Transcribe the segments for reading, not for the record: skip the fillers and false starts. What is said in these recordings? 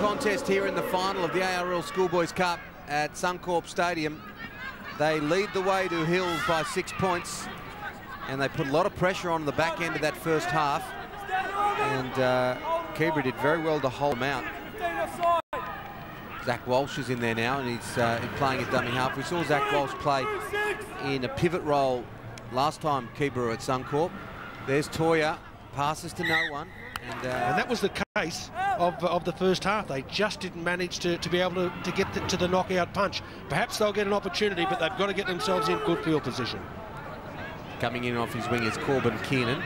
contest here in the final of the ARL Schoolboys Cup at Suncorp Stadium. They lead the way to Hills by 6 points, and they put a lot of pressure on the back end of that first half. And Keebra did very well to hold them out. Zach Walsh is in there now, and he's playing at dummy half. We saw Zach Walsh play in a pivot role last time Keebra at Suncorp. There's Toya, passes to no one. And that was the case of the first half. They just didn't manage to be able to get to the knockout punch. Perhaps they'll get an opportunity, but they've got to get themselves in good field position. Coming in off his wing is Corbin Kiernan,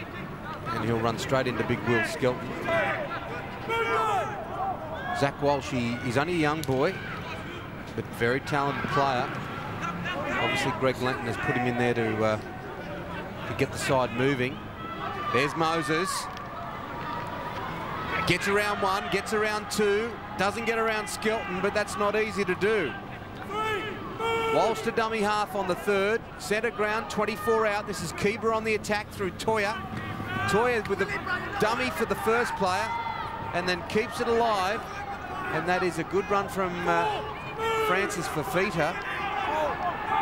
and he'll run straight into big Will Skelton. Zach Walsh, he's only a young boy, but very talented player. Obviously, Greg Lenton has put him in there to get the side moving. There's Moses. Gets around one, gets around two, doesn't get around Skelton, but that's not easy to do. Walsh to dummy half on the third, centre ground, 24 out. This is Keebra on the attack through Toya. Toya with a dummy for the first player, and then keeps it alive. And that is a good run from Francis Fafita.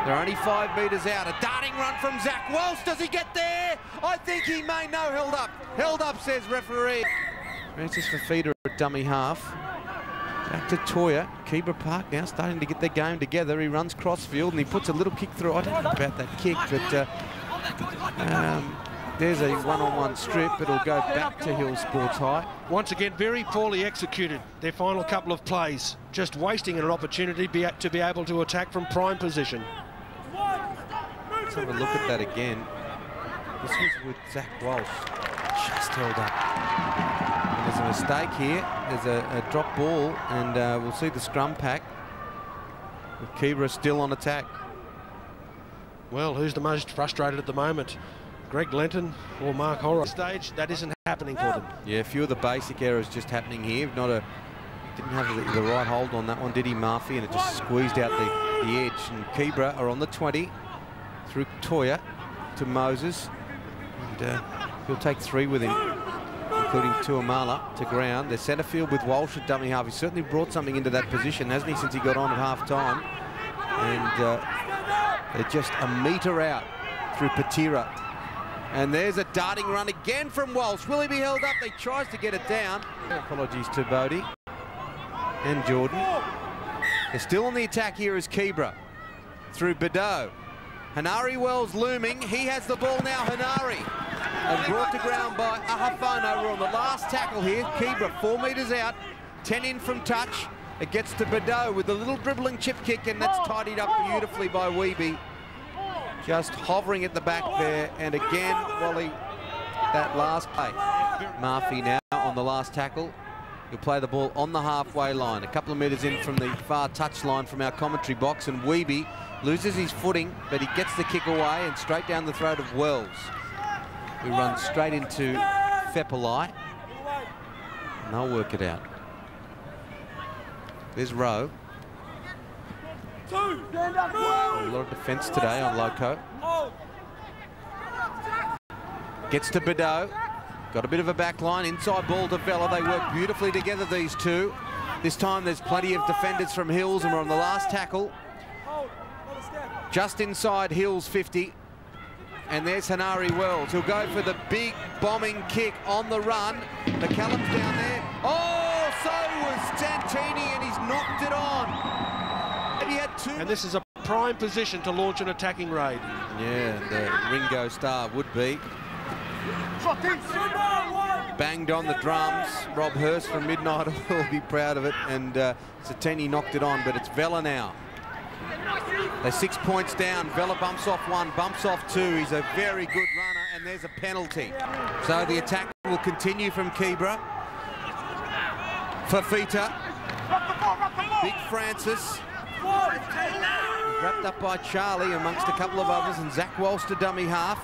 They're only 5 metres out. A darting run from Zach Walsh. Does he get there? I think he may. No, held up. Held up, says referee. Francis Fafita at dummy half. Back to Toya. Keebra Park now starting to get their game together. He runs crossfield and he puts a little kick through. I don't know about that kick, but there's a one-on-one strip. It'll go back to Hill Sports High. Once again, very poorly executed, their final couple of plays. Just wasting an opportunity to be able to attack from prime position. Let's have a look at that again. This was with Zach Walsh. Just held up. And there's a mistake here. There's a drop ball, and we'll see the scrum pack with Keebra still on attack. Well, who's the most frustrated at the moment? Greg Lenton or Mark Horror? Stage, that isn't happening for them. Yeah, a few of the basic errors just happening here. Didn't have the right hold on that one, did he, Murphy? And it just squeezed out the edge. And Keebra are on the 20 through Toya to Moses. And he'll take 3 with him, including Tuamala to ground. They're centre field with Walsh at dummy half. He certainly brought something into that position, hasn't he, since he got on at half time. And they're just a metre out through Patira. And there's a darting run again from Walsh. Will he be held up? He tries to get it down. Apologies to Bodie and Jordan. They're still on the attack here as Keebra through Bedeau. Hanari Wells looming. He has the ball now, Hanari. And brought to ground by Ahafano. We're on the last tackle here. Keebra 4 metres out, 10 in from touch. It gets to Bedeau with a little dribbling chip kick, and that's tidied up beautifully by Weeby. Just hovering at the back there, and again, Wally, that last play. Murphy now on the last tackle. He'll play the ball on the halfway line, a couple of metres in from the far touch line from our commentary box, and Weeby loses his footing, but he gets the kick away and straight down the throat of Wells, who runs straight into Fepalai, and they'll work it out. There's Rowe. A lot of defence today on Loco. Gets to Bedeau. Got a bit of a back line. Inside ball to Vella. They work beautifully together, these two. This time there's plenty of defenders from Hills, and we're on the last tackle. Just inside Hills 50. And there's Hanari Wells. He'll go for the big bombing kick on the run. McCallum's down there. Oh, so was Santini, and he's knocked it on. And this is a prime position to launch an attacking raid. Yeah, the Ringo Star would be. Banged on the drums. Rob Hurst from Midnight will be proud of it. And Santini knocked it on, but it's Vella now. They're 6 points down. Vella bumps off 1, bumps off 2. He's a very good runner, and there's a penalty. So the attack will continue from Keebra. Fafita. Big Francis. Wrapped up by Charlie amongst a couple of others, and Zach Walsh to dummy half.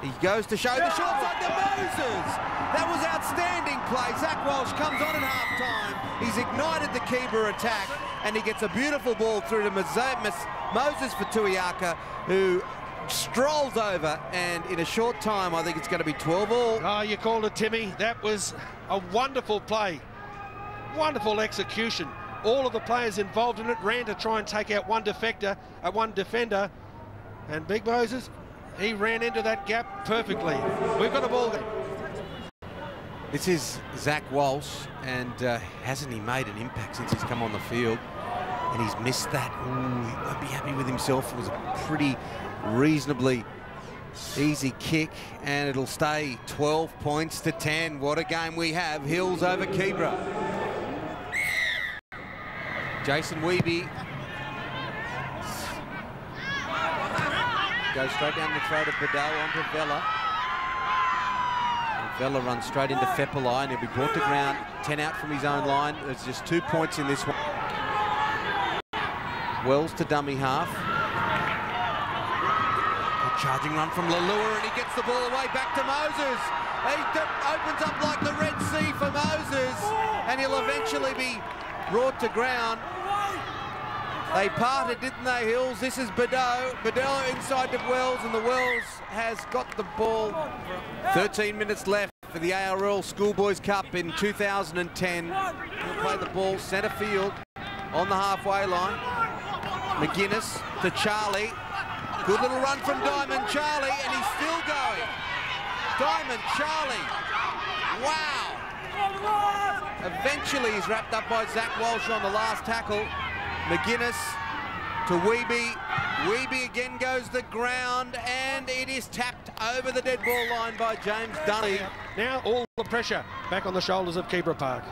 He goes to show the short side to Moses. That was outstanding play. Zach Walsh comes on at half-time. He's ignited the Keebra attack, and he gets a beautiful ball through to Moses Fatuiaka, who strolls over, and in a short time, I think it's going to be 12 all. Oh, you called it, Timmy. That was a wonderful play Wonderful execution. All of the players involved in it ran to try and take out one defender, and Big Moses, he ran into that gap perfectly. We've got a ball game. This is Zach Walsh, and hasn't he made an impact since he's come on the field? And he's missed that. Ooh, he won't be happy with himself. It was a pretty reasonably easy kick, and it'll stay 12 points to 10. What a game we have. Hills over Keebra. Jason Weeby goes straight down the throat of Bedell onto Vella. And Vella runs straight into Fepelai, and he'll be brought to ground, 10 out from his own line. There's just 2 points in this one. Wells to dummy half. A charging run from Lalua, and he gets the ball away back to Moses. He opens up like the Red Sea for Moses, and he'll eventually be brought to ground. They parted, didn't they, Hills? This is Bedell. Bedell inside to Wells, and the Wells has got the ball. 13 minutes left for the ARL Schoolboys Cup in 2010. He'll play the ball centre field on the halfway line. McGuinness to Charlie. Good little run from Diamond Charlie, and he's still going. Diamond Charlie. Wow. Eventually he's wrapped up by Zach Walsh on the last tackle. McGuinness to Weeby. Weeby again goes to the ground, and it is tapped over the dead ball line by James Dunley. Now all the pressure back on the shoulders of Keebra Park.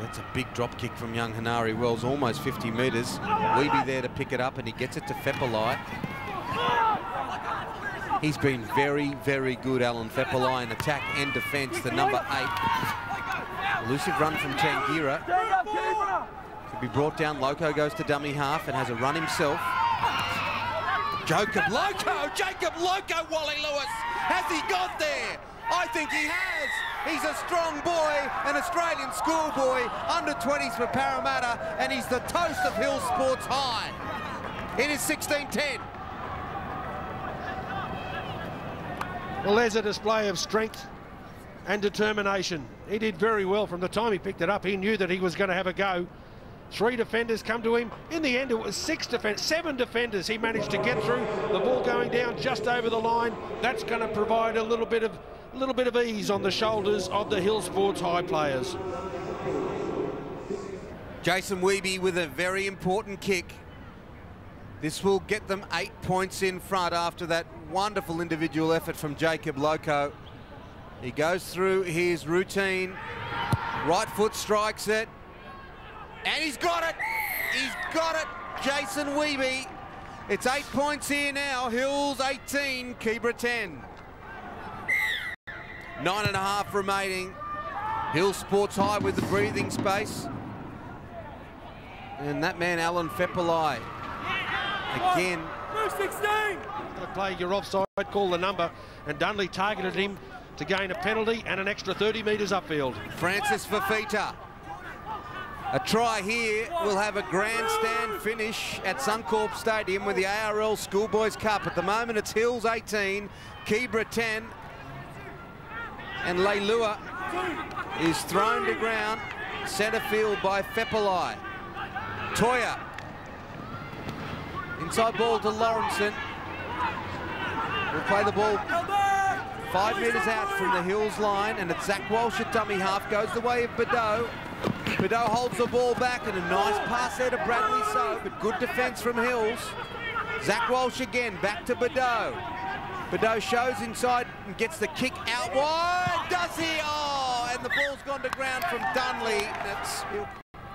That's a big drop kick from young Hanari Wells, almost 50 metres. Weeby there to pick it up, and he gets it to Fepelai. He's been very, very good, Alan Fepelai, in attack and defence, the number 8. Elusive run from Tangira. Could be brought down. Loco goes to dummy half and has a run himself. Jacob Loco, Wally Lewis. Has he got there? I think he has. He's a strong boy, an Australian schoolboy, under 20s for Parramatta, and he's the toast of Hill Sports High. It is 16-10. Well, there's a display of strength and determination. He did very well from the time he picked it up. He knew that he was going to have a go. 3 defenders come to him. In the end, it was 7 defenders. He managed to get through. The ball going down just over the line. That's going to provide a little bit of ease on the shoulders of the Hill Sports High players. Jason Weeby with a very important kick. This will get them 8 points in front after that wonderful individual effort from Jacob Loco. He goes through his routine. Right foot strikes it. And he's got it. He's got it. Jason Weeby. It's 8 points here now. Hills 18, Keebra 10. 9.5 remaining. Hill Sports High with the breathing space. And that man, Alan Fepelai, again. 16. Play your offside, call the number, and Dunley targeted him to gain a penalty and an extra 30 metres upfield. Francis Fafita. A try here will have a grandstand finish at Suncorp Stadium with the ARL Schoolboys Cup. At the moment, it's Hills 18, Keebra 10, and Leilua is thrown to ground, centre field by Fepelai. Toya, inside ball to Lawrenson. Will play the ball 5 metres out from the Hills line, and it's Zach Walsh at dummy half, goes the way of Bedell. Bedell holds the ball back, and a nice pass there to Bradley So, but good defence from Hills. Zach Walsh again, back to Bedell. Bedell shows inside and gets the kick out wide. Does he? Oh, and the ball's gone to ground from Dunley.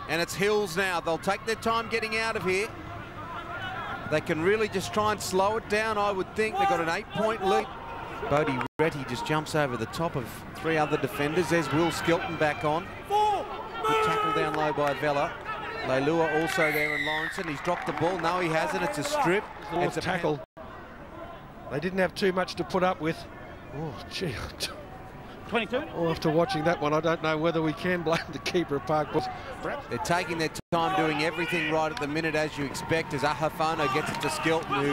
And it's Hills now. They'll take their time getting out of here. They can really just try and slow it down, I would think. They've got an 8-point lead. Bodie Retty just jumps over the top of 3 other defenders. There's Will Skelton back on. Good tackle down low by Vella. Leilua also there, and Lawrenson. He's dropped the ball. No, he hasn't. It's a strip. It's a tackle. They didn't have too much to put up with. Oh, gee. 22. Oh, after watching that one, I don't know whether we can blame the Keebra Park. They're taking their time doing everything right at the minute, as you expect, as Ahafono gets it to Skelton, who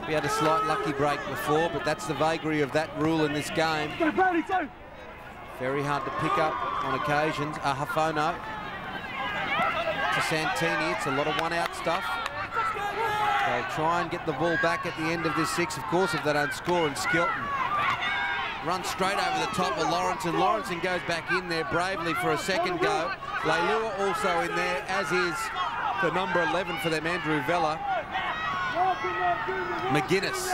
we had a slight lucky break before, but that's the vagary of that rule in this game. Very hard to pick up on occasions. Ahafono to Santini. It's a lot of one-out stuff. They'll try and get the ball back at the end of this 6, of course, if they don't score. And Skelton runs straight over the top of Lawrenson. Lawrenson goes back in there bravely for a second go. Leilua also in there, as is the number 11 for them, Andrew Vella. McGuinness.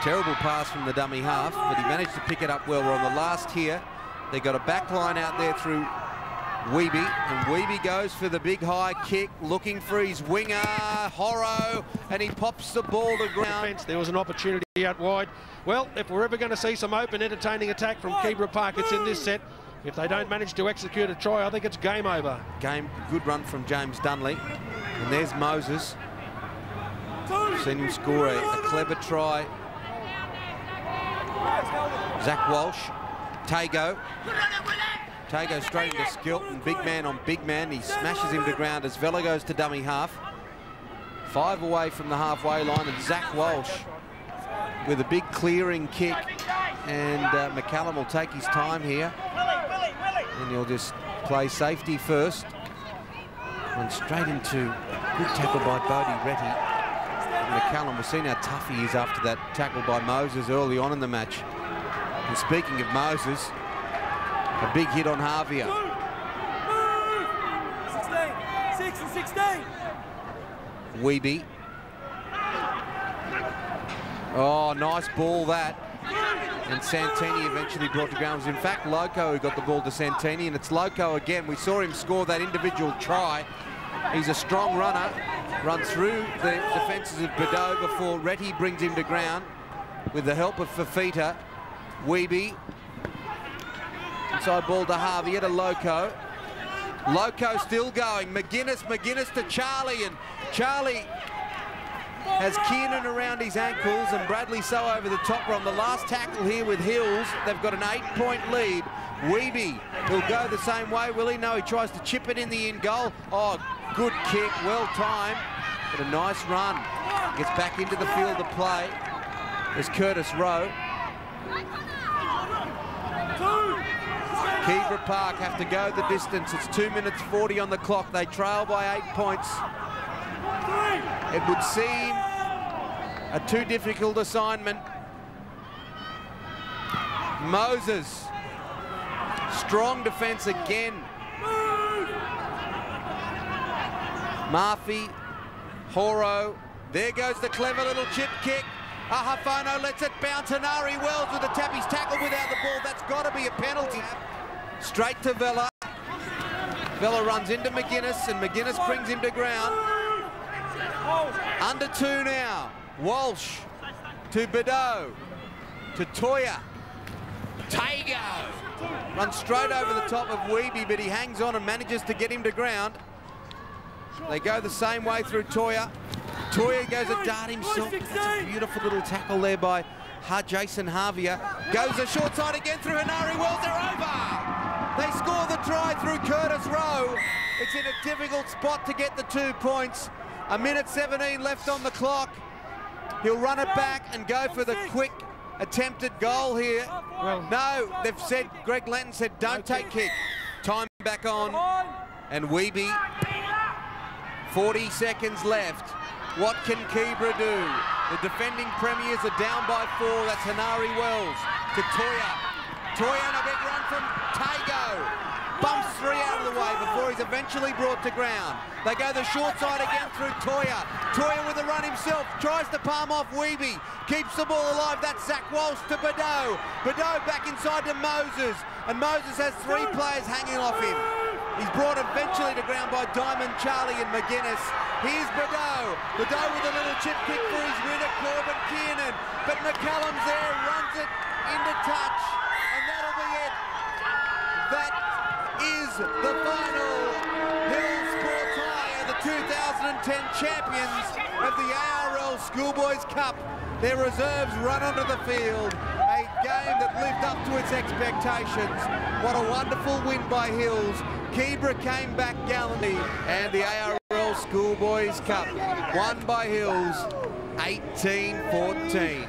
Terrible pass from the dummy half, but he managed to pick it up well. We're on the last here. They got a back line out there through Weeby, and Weeby goes for the big high kick, looking for his winger, Horro, and he pops the ball to ground. There was an opportunity out wide. Well, if we're ever going to see some open, entertaining attack from Keebra Park, it's in this set. If they don't manage to execute a try, I think it's game over. Good run from James Dunley. And there's Moses. Seen him score a clever try. Zach Walsh. Tago straight into Skelton, big man on big man. He smashes him to ground as Vella goes to dummy half. 5 away from the halfway line, and Zach Walsh with a big clearing kick. And McCallum will take his time here. And he'll just play safety first. Went straight into a good tackle by Bodie Retty. And McCallum, we've seen how tough he is after that tackle by Moses early on in the match. And speaking of Moses, a big hit on Javier. 6 and 16. Weeby. Oh, nice ball that. And Santini eventually brought to ground. It was in fact Loco who got the ball to Santini, and it's Loco again. We saw him score that individual try. He's a strong runner. Runs through the defences of Bordeaux before Retty brings him to ground with the help of Fafita. Weeby. Inside ball to Javier, to Loco. Loco still going. McGuinness to Charlie, and Charlie has Kiernan around his ankles and Bradley So over the top. We're on the last tackle here with Hills. They've got an 8-point lead. Weeby, he'll go the same way, will he? No, he tries to chip it in the in goal. Oh, good kick, well timed, but a nice run. Gets back into the field of play. There's Curtis Rowe. Keebra Park have to go the distance. It's 2 minutes 40 on the clock. They trail by 8 points. It would seem a too difficult assignment. Moses. Strong defence again. Murphy. Horo. There goes the clever little chip kick. Ahafono lets it bounce. Hanari Wells with a tap. He's tackled without the ball. That's got to be a penalty. Straight to Vella. Vella runs into McGuinness, and McGuinness brings him to ground. Under 2 now. Walsh to Bordeaux. To Toya. Tago. Runs straight over the top of Weeby, but he hangs on and manages to get him to ground. They go the same way through Toya. Toya goes a dart himself. That's a beautiful little tackle there by Jason Javier. Goes a short side again through Hanari Wells. They're over. They score the try through Curtis Rowe. It's in a difficult spot to get the 2 points. 1:17 left on the clock. He'll run it back and go for the quick attempted goal here. Well, no, they've said, Greg Lenton said, don't take kick. Time back on. And Weeby, 40 seconds left. What can Keebra do? The defending premiers are down by 4. That's Hanari Wells to Toya. Toya and a big run from Tago. Bumps 3 out of the way before he's eventually brought to ground. They go the short side again through Toya. Toya with a run himself, tries to palm off Weeby. Keeps the ball alive, that's Zach Walsh to Bordeaux. Bordeaux back inside to Moses. And Moses has 3 players hanging off him. He's brought eventually to ground by Diamond, Charlie and McGuinness. Here's Bordeaux. Bordeaux with a little chip kick for his winner, Corbin Kiernan. But McCallum's there, runs it into touch. And that'll be it. That is the final. Hills score tie are the 2010 champions of the ARL Schoolboys Cup. Their reserves run onto the field. A game that lived up to its expectations. What a wonderful win by Hills. Keebra came back gallantly, and the ARL Schoolboys Cup won by Hills 18-14.